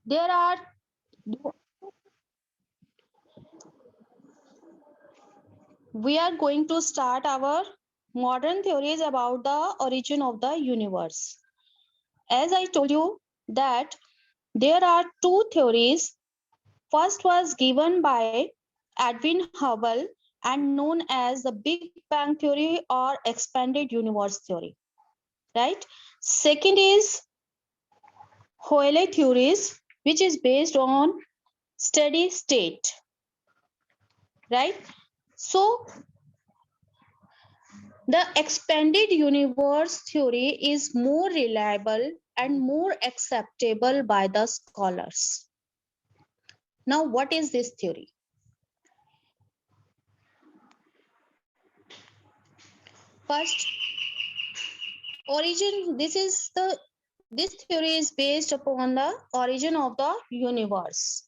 There are we are going to start our modern theories about the origin of the universe. As I told you that there are two theories. First was given by Edwin Hubble and known as the Big Bang theory or expanded universe theory, right? Second is Hoyle theories, which is based on steady state, right? So the expanded universe theory is more reliable and more acceptable by the scholars. Now, what is this theory? First, origin. This theory is based upon the origin of the universe.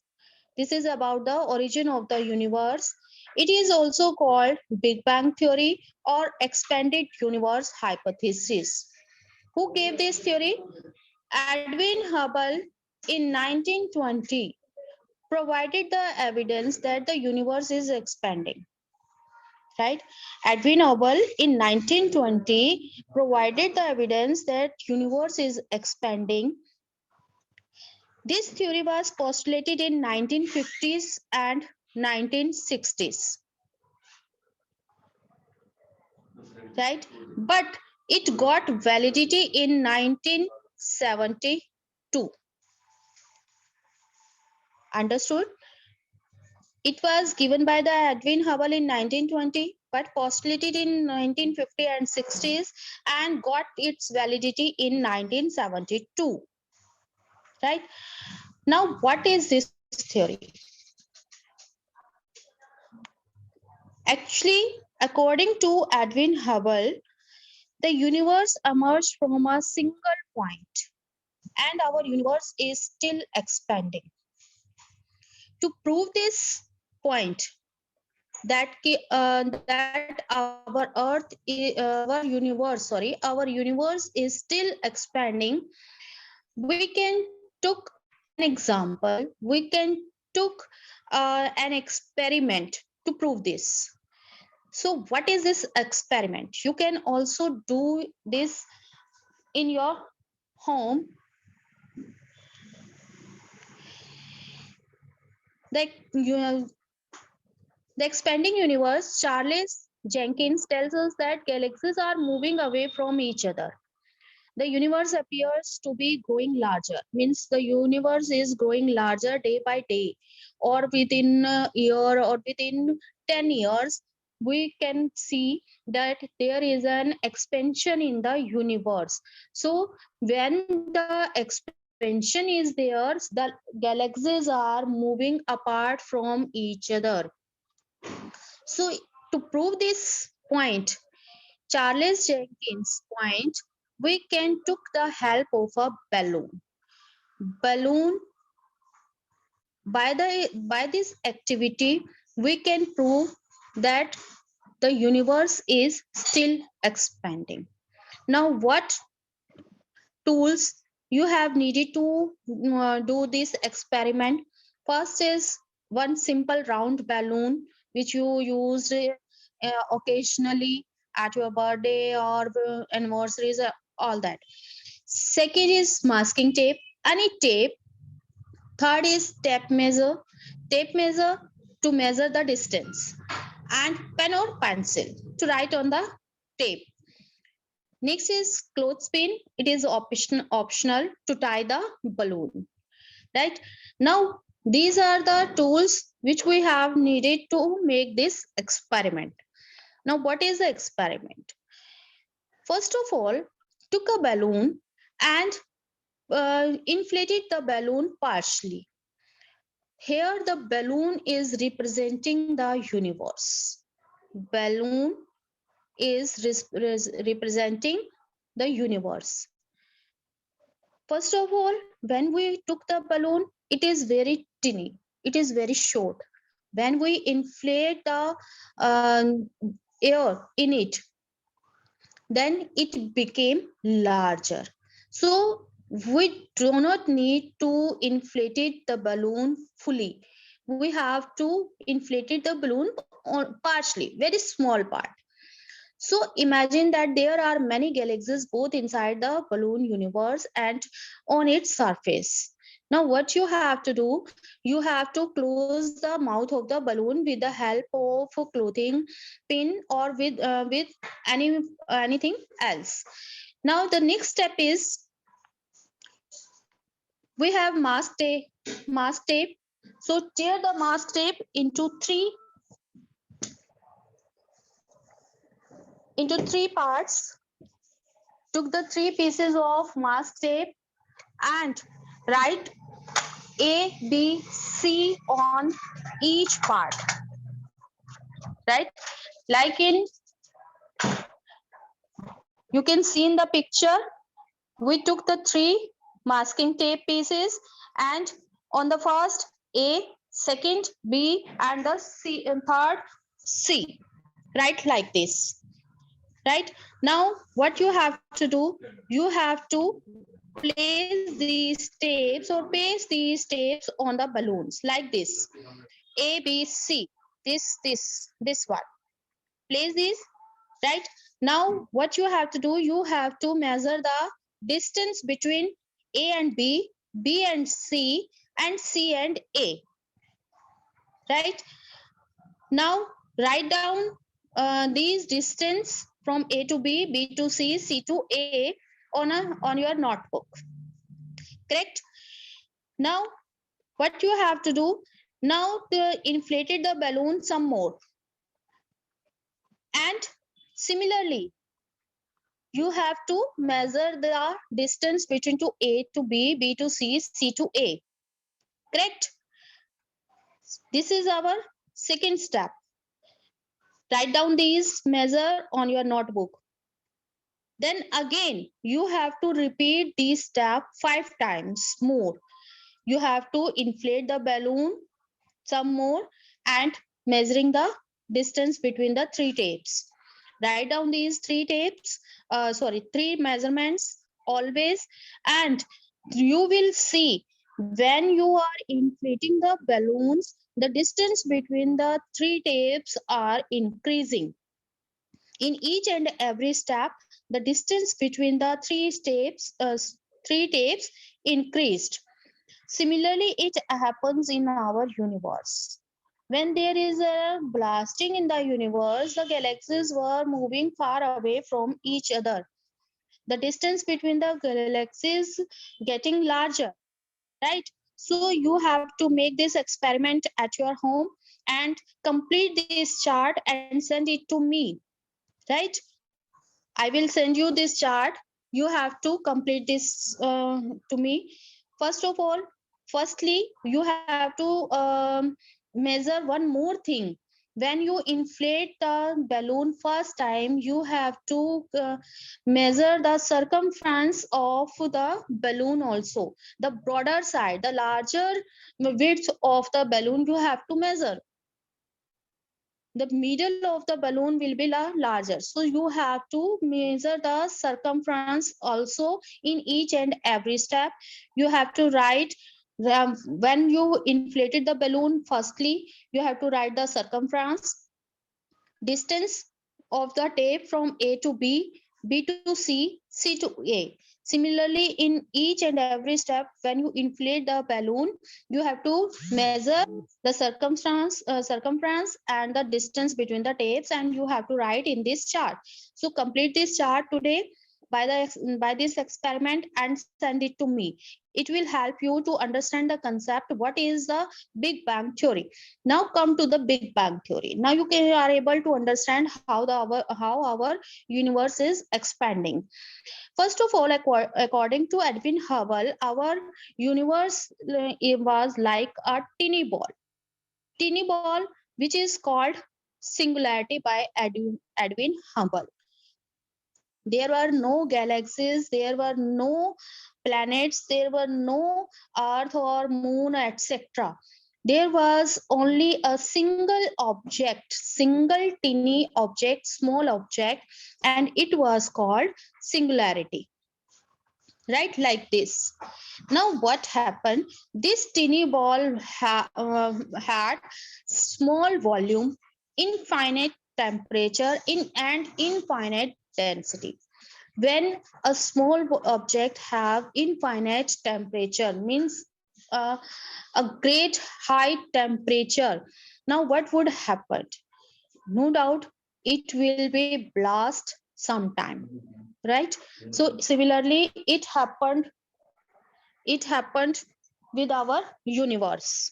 This is about the origin of the universe. It is also called Big Bang theory or expanded universe hypothesis. Who gave this theory? Edwin Hubble in 1920 provided the evidence that the universe is expanding. Right? Edwin Hubble in 1920 provided the evidence that universe is expanding. This theory was postulated in 1950s and 1960s. Right? But it got validity in 1972. Understood? It was given by the Edwin Hubble in 1920, but postulated in 1950 and 60s and got its validity in 1972. Right? Now, what is this theory? Actually, according to Edwin Hubble, the universe emerged from a single point, and our universe is still expanding. To prove this point, that our universe is still expanding, we can took an example. We can took an experiment to prove this. So what is this experiment? You can also do this in your home. Like the expanding universe, Charles Jenkins tells us that galaxies are moving away from each other. The universe appears to be growing larger, means the universe is growing larger day by day, or within a year or within 10 years, we can see that there is an expansion in the universe. So when the expansion is there, the galaxies are moving apart from each other. So to prove this point, Charles Jenkins' point, we can took the help of a balloon. Balloon, by this activity, we can prove that the universe is still expanding. Now, what tools you have needed to do this experiment? First is one simple round balloon which you used occasionally at your birthday or anniversaries, all that. Second is masking tape, any tape. Third is tape measure to measure the distance, and pen or pencil to write on the tape. Next is clothespin. It is optional to tie the balloon. Right? Now, these are the tools which we have needed to make this experiment. Now, what is the experiment? First of all, took a balloon and inflated the balloon partially. Here, the balloon is representing the universe. Balloon is representing the universe. First of all, when we took the balloon, it is very tiny, it is very short. When we inflate the air in it, then it became larger. So We do not need to inflate it, the balloon fully. We have to inflate it, the balloon partially, very small part. So imagine that there are many galaxies both inside the balloon universe and on its surface. Now what you have to do, you have to close the mouth of the balloon with the help of a clothing pin or with anything else. Now the next step is we have mask tape. Mask tape. So tear the mask tape into three parts. Took the three pieces of mask tape and write A, B, C on each part. Right? Like in, you can see in the picture, we took the three masking tape pieces and on the first A, second B, and the C and third C. Right, like this. Right now, what you have to do, you have to place these tapes or paste these tapes on the balloons like this. A, B, C. This one. Place these. Right now, what you have to do, you have to measure the distance between A and B, B and C and A. Right now, write down these distance from A to B, B to C, C to A on your notebook. Correct? Now, what you have to do? Now, inflated the balloon some more, and similarly, you have to measure the distance between to A to B, B to C, C to A. Correct? This is our second step. Write down these measure on your notebook. Then again, you have to repeat this step 5 times more. You have to inflate the balloon some more and measuring the distance between the three tapes. Write down these three measurements always, and you will see when you are inflating the balloons, the distance between the three tapes are increasing. In each and every step, the distance between the three tapes increased. Similarly, it happens in our universe. When there is a blasting in the universe, the galaxies were moving far away from each other. The distance between the galaxies getting larger, right? So you have to make this experiment at your home and complete this chart and send it to me, right? I will send you this chart. You have to complete this to me. First of all, firstly, you have to measure one more thing. When you inflate the balloon first time, you have to measure the circumference of the balloon also. The broader side, the larger width of the balloon, you have to measure. The middle of the balloon will be larger, so you have to measure the circumference also in each and every step. You have to write when you inflated the balloon, firstly you have to write the circumference, distance of the tape from A to B, B to C, C to A. Similarly, in each and every step, when you inflate the balloon, you have to measure the circumference and the distance between the tapes, and you have to write in this chart. So complete this chart today by this experiment and send it to me. It will help you to understand the concept what is the Big Bang theory. Now come to the Big Bang theory. Now are able to understand how our universe is expanding. First of all, according to Edwin Hubble, our universe was like a teeny ball, which is called singularity by Edwin Hubble. There were no galaxies, there were no planets, there were no earth or moon, etc. There was only a single teeny object, small object, and it was called singularity. right? Like this. Now what happened? This tiny ball had small volume, infinite temperature and infinite density. When a small object have infinite temperature means uh, a great high temperature, now what would happen? No doubt it will be blast sometime, right? So similarly it happened with our universe.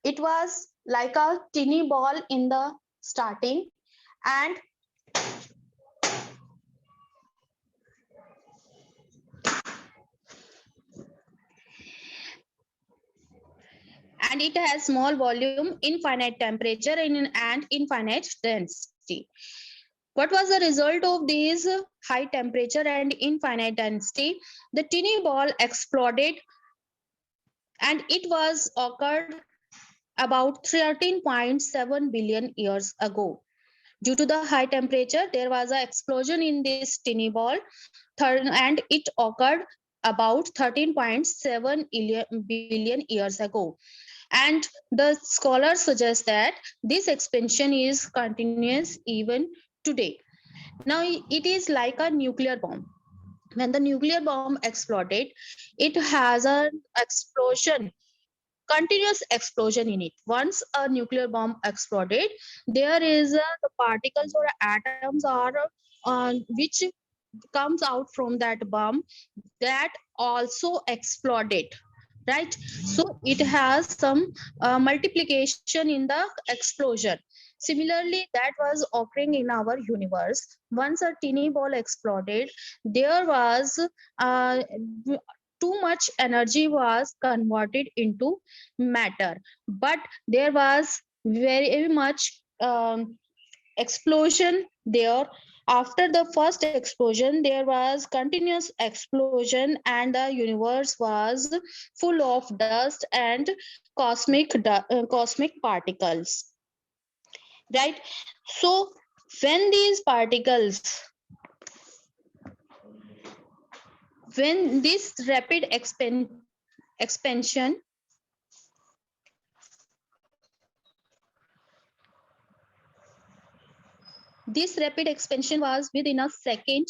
It was like a tiny ball in the starting, and it has small volume, infinite temperature, and infinite density. What was the result of these high temperature and infinite density? The tiny ball exploded, and it was occurred about 13.7 billion years ago. Due to the high temperature, there was an explosion in this tiny ball, and it occurred about 13.7 billion years ago. And the scholars suggest that this expansion is continuous even today. Now, it is like a nuclear bomb. When the nuclear bomb exploded, it has an explosion, continuous explosion in it. Once a nuclear bomb exploded, there is the particles or atoms are which comes out from that bomb, that also exploded, right? So it has some multiplication in the explosion. Similarly, that was occurring in our universe. Once a tiny ball exploded, there was uh, too much energy was converted into matter, but there was very much explosion there. After the first explosion, there was continuous explosion, and the universe was full of dust and cosmic particles, right? So when these particles, when this rapid expansion, this rapid expansion was within a second.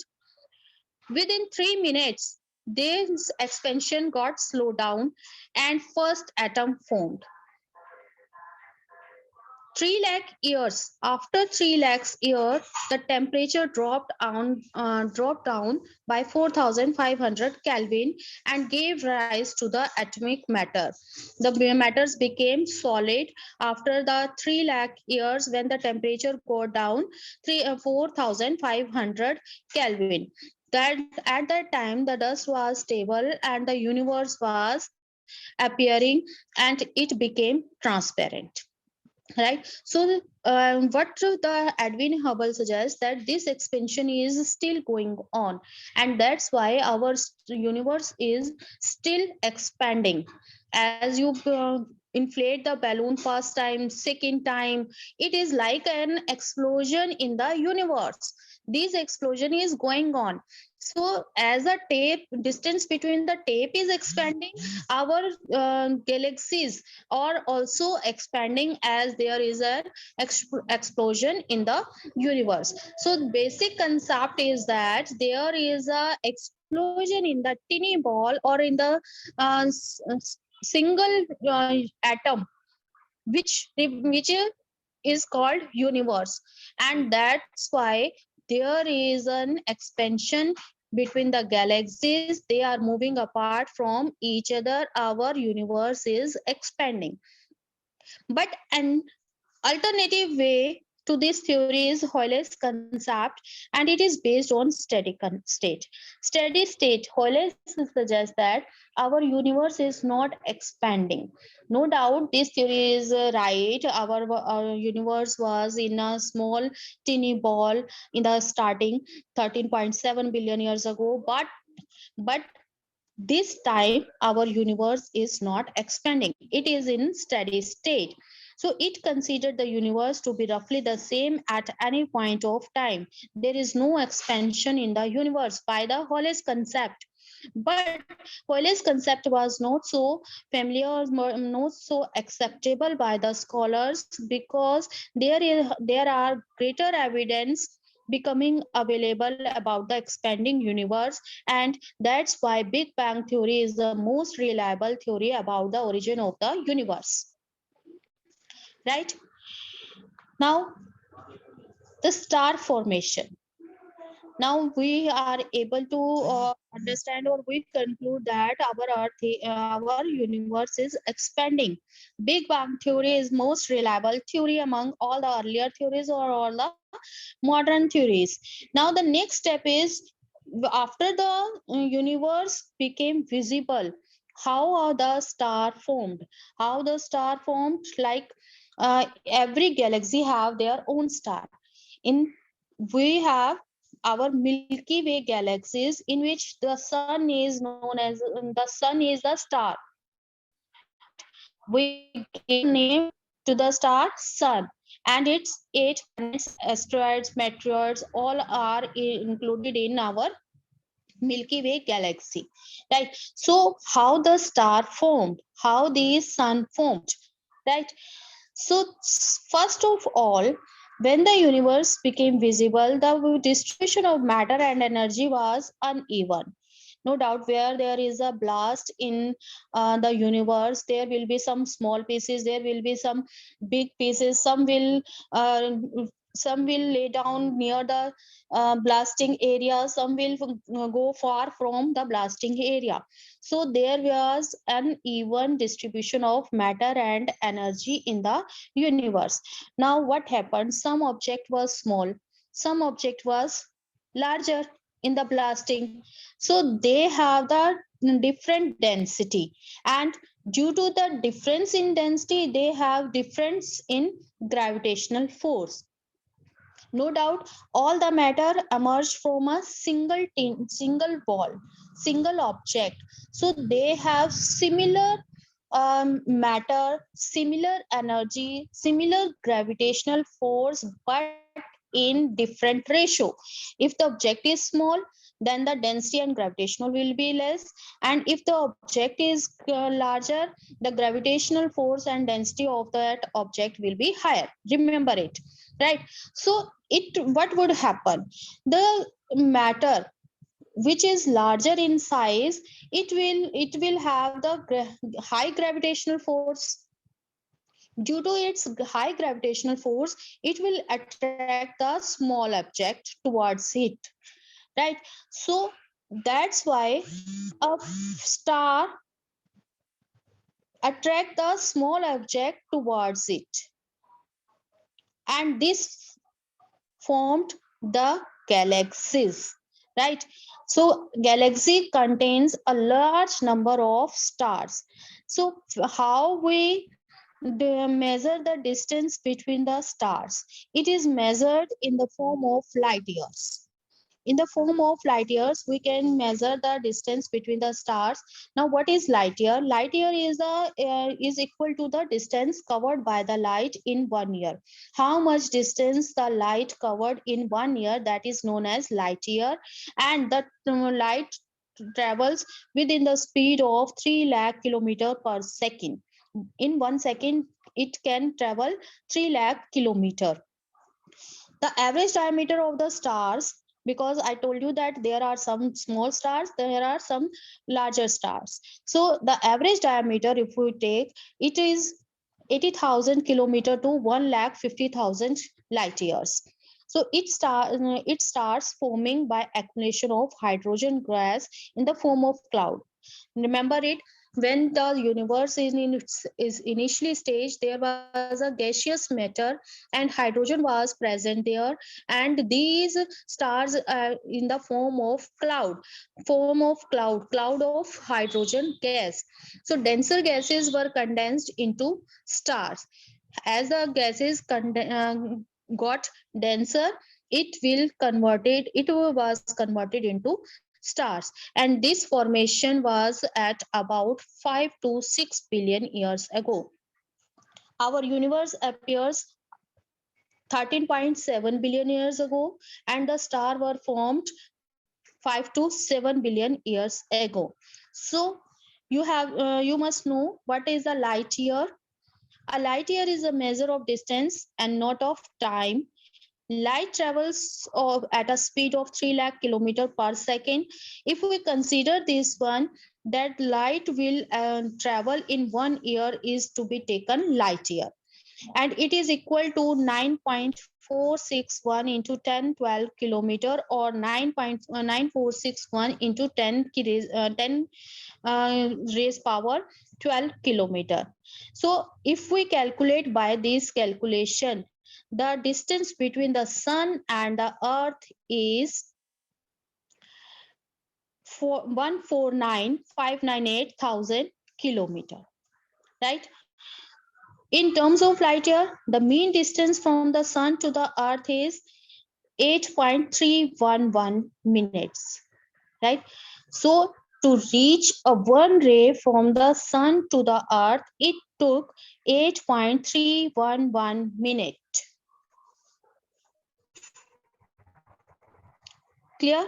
Within 3 minutes, this expansion got slowed down and first atom formed. 3 lakh years. After 3 lakhs years, the temperature dropped down by 4,500 Kelvin and gave rise to the atomic matter. The matters became solid after the 3 lakh years when the temperature go down 4,500 Kelvin. That at that time the dust was stable and the universe was appearing, and it became transparent, right? So what the Edwin Hubble suggests, that this expansion is still going on, and that's why our universe is still expanding. As you inflate the balloon first time, second time, it is like an explosion in the universe. This explosion is going on. So as a tape distance between the tape is expanding, our galaxies are also expanding as there is an explosion in the universe. So the basic concept is that there is a explosion in the tiny ball or in the single atom, which is called universe, and that's why there is an expansion between the galaxies. They are moving apart from each other. Our universe is expanding. But an alternative way to this theory is Hoyle's concept, and it is based on steady state. Steady state, Hoyle suggests that our universe is not expanding. No doubt, this theory is right. Our universe was in a small, teeny ball in the starting 13.7 billion years ago, but this time our universe is not expanding. It is in steady state. So it considered the universe to be roughly the same at any point of time. There is no expansion in the universe by the Hollis concept. But Hollis concept was not so familiar, not so acceptable by the scholars, because there are greater evidence becoming available about the expanding universe, and that's why Big Bang theory is the most reliable theory about the origin of the universe. Right? Now, the star formation. Now we are able to understand, or we conclude that our universe is expanding. Big Bang theory is most reliable theory among all the earlier theories or all the modern theories. Now the next step is, after the universe became visible, how are the star formed? How the star formed? Like every galaxy have their own star. In We have our Milky Way galaxies, in which the sun is known as, the sun is the star, right? We gave the name to the star sun, and its 8 planets, asteroids, meteors, all are included in our Milky Way galaxy, right? So how the star formed, how the sun formed, right? So first of all, when the universe became visible, the distribution of matter and energy was uneven. No doubt, where there is a blast in the universe, there will be some small pieces, there will be some big pieces. Uh, some will lay down near the blasting area, some will go far from the blasting area. So there was an even distribution of matter and energy in the universe. Now what happened? Some object was small, some object was larger in the blasting. So they have the different density, and due to the difference in density, they have difference in gravitational force. No doubt, all the matter emerged from a single ball, single object. So they have similar matter, similar energy, similar gravitational force, but in different ratio. If the object is small, then the density and gravitational will be less, and if the object is larger, the gravitational force and density of that object will be higher. Remember it, right? So it what would happen? The matter which is larger in size, it will have the high gravitational force. Due to its high gravitational force, it will attract the small object towards it, right? So that's why a star attract the small object towards it, and this formed the galaxies, right? So galaxy contains a large number of stars. So how we measure the distance between the stars? It is measured in the form of light years. In the form of light years, we can measure the distance between the stars. Now what is light year? Light year is equal to the distance covered by the light in 1 year. How much distance the light covered in 1 year, that is known as light year. And the light travels within the speed of 3 lakh kilometer per second. In 1 second, it can travel 3 lakh kilometer. The average diameter of the stars, because I told you that there are some small stars, there are some larger stars. So the average diameter, if we take, it is 80,000 kilometer to 1,50,000 light years. So it starts forming by accumulation of hydrogen gas in the form of cloud. Remember it, when the universe is initially staged, there was a gaseous matter and hydrogen was present there, and these stars are in the form of cloud of hydrogen gas. So denser gases were condensed into stars. As the gases got denser, it was converted into stars, and this formation was at about 5 to 6 billion years ago. Our universe appears 13.7 billion years ago, and the stars were formed 5 to 7 billion years ago. So you must know what is a light year. A light year is a measure of distance and not of time. Light travels at a speed of 3 lakh kilometer per second. If we consider this one, that light will travel in 1 year is to be taken light year, and it is equal to 9.461 into 1012 kilometer, or 9.9461 into 10 raise power 12 kilometer. So if we calculate by this calculation, the distance between the sun and the earth is 149,598,000 kilometer, right? In terms of light year, the mean distance from the sun to the earth is 8.311 minutes, right? So to reach a one ray from the sun to the earth, it took 8.311 minutes. Clear?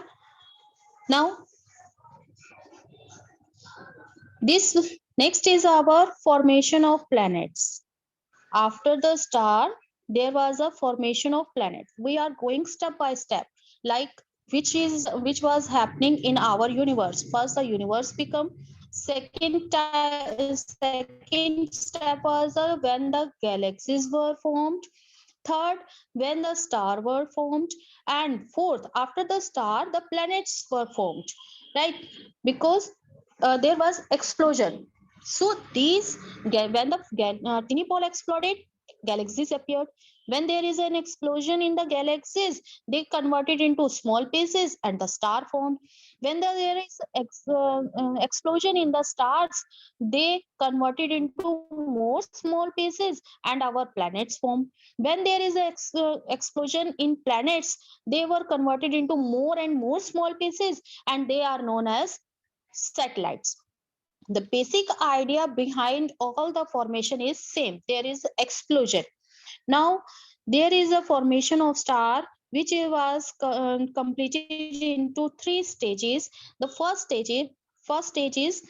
Now, this next is our formation of planets. After the star, there was a formation of planets. We are going step by step, like which was happening in our universe. First, the universe become. Second step was when the galaxies were formed. Third, when the star were formed. And fourth, after the star, the planets were formed, right? Because there was explosion. So these, when the tiny ball exploded, galaxies appeared. When there is an explosion in the galaxies, they converted into small pieces and the star formed. When there is explosion in the stars, they converted into more small pieces and our planets formed. When there is an explosion in planets, they were converted into more and more small pieces, and they are known as satellites. The basic idea behind all the formation is same. There is explosion. Now there is a formation of star, which was completed into three stages. The first stage is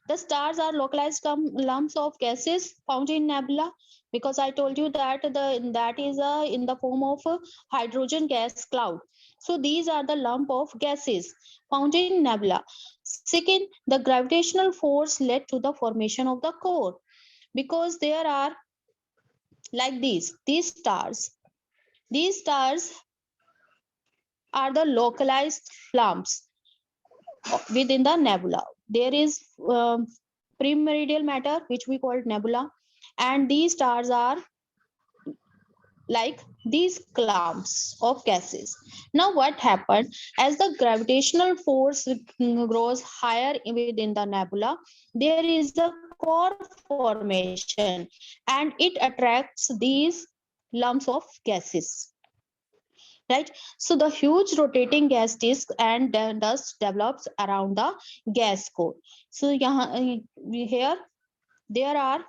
the stars are localized lumps of gases found in nebula, because I told you that that is in the form of a hydrogen gas cloud. So these are the lump of gases found in nebula. Second, the gravitational force led to the formation of the core, because there are like these stars. These stars are the localized lumps within the nebula. There is primordial matter, which we call nebula, and these stars are like these clumps of gases. Now what happened, as the gravitational force grows higher within the nebula, there is a core formation, and it attracts these lumps of gases, right? So the huge rotating gas disk and dust develops around the gas core. So here there are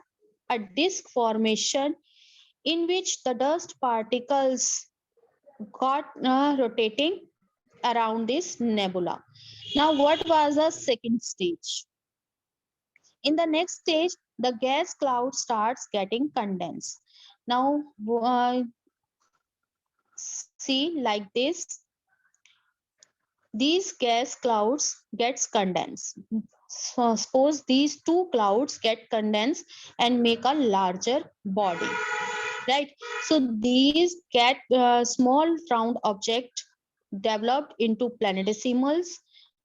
a disk formation in which the dust particles got rotating around this nebula. Now, what was the second stage? In the next stage, the gas cloud starts getting condensed. Now, see like this, these gas clouds gets condensed. So suppose these two clouds get condensed and make a larger body, right? So these get small round object developed into planetesimals,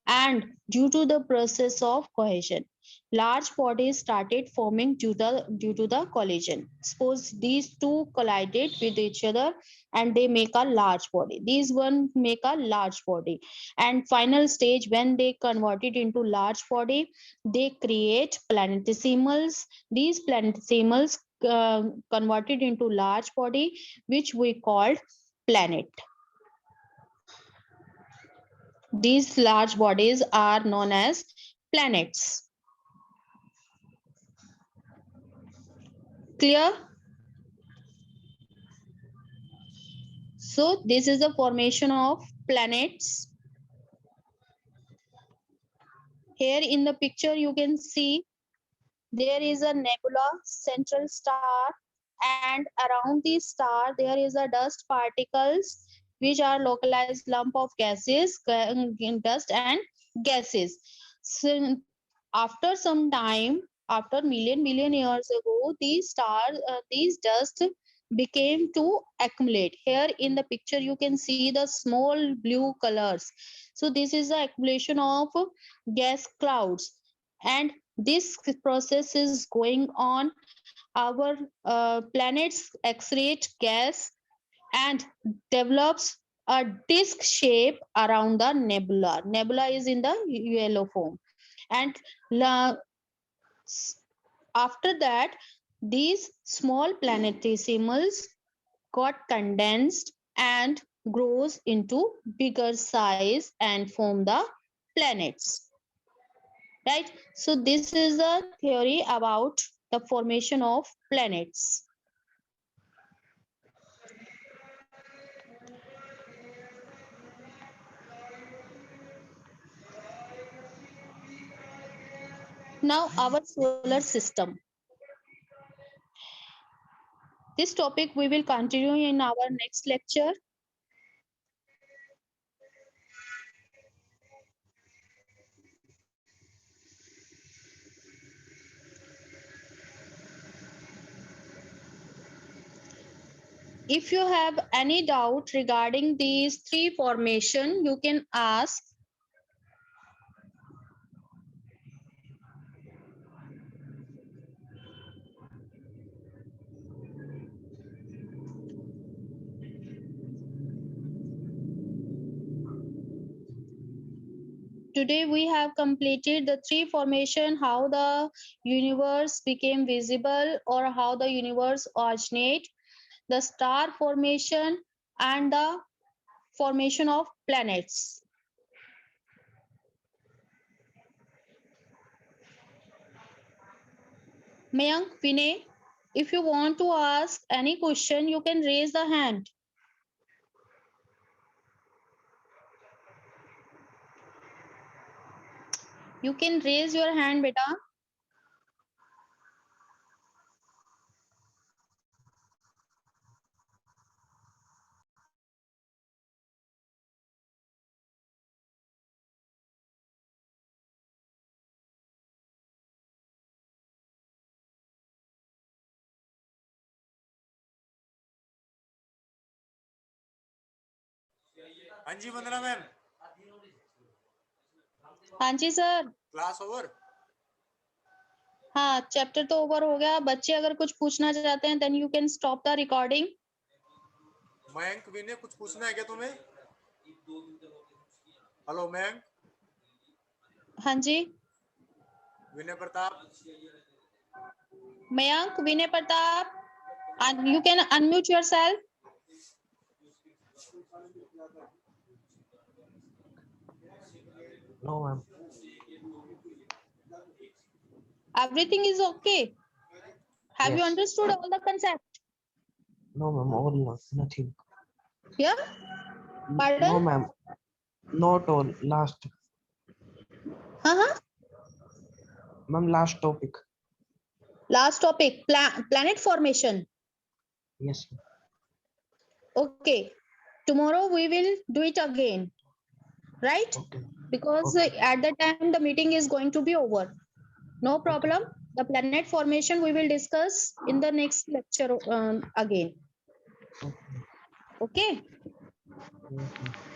and due to the process of cohesion, large bodies started forming due to the collision. Suppose these two collided with each other and they make a large body. These one make a large body, and final stage, when they converted into large body, they create planetesimals. These planetesimals converted into large body, which we called planet. These large bodies are known as planets. Clear? So this is the formation of planets. Here in the picture you can see there is a nebula, central star, and around the star there is a dust particles which are localized lump of gases, dust and gases. So after some time, after million years ago, these stars, these dust became to accumulate. Here in the picture you can see the small blue colors. So this is the accumulation of gas clouds, and this process is going on. Our planets excrete gas and develops a disc shape around the nebula. Nebula is in the yellow form, and after that these small planetesimals got condensed and grows into bigger size and form the planets, right? So this is a theory about the formation of planets. Now our solar system. This topic we will continue in our next lecture. If you have any doubt regarding these three formation, you can ask. Today we have completed the three formation, how the universe became visible or how the universe originate, the star formation and the formation of planets. Mayank, Vinay, if you want to ask any question, you can raise the hand. You can raise your hand, beta. हाँ जी Vandana ma'am. हाँ जी sir. Class over. हाँ, chapter तो over हो गया। बच्चे अगर कुछ पूछना चाहते हैं then you can stop the recording. Mayank, Vinay, कुछ पूछना है क्या तुम्हें? हेलो मयंक। हाँ जी। Vinay Pratap. Mayank, Vinay Pratap, you can unmute yourself. No, ma'am. Everything is okay. Have you Yes. understood all the concept? No, ma'am. All nothing. Yeah? Pardon? No, ma'am. Not all. Last. Uh-huh. Ma'am, last topic. Last topic, planet formation. Yes. Okay. Tomorrow we will do it again. Right? Okay. Because Okay. at the time the meeting is going to be over. No problem. Okay. The planet formation we will discuss in the next lecture again. Okay. Okay. Okay.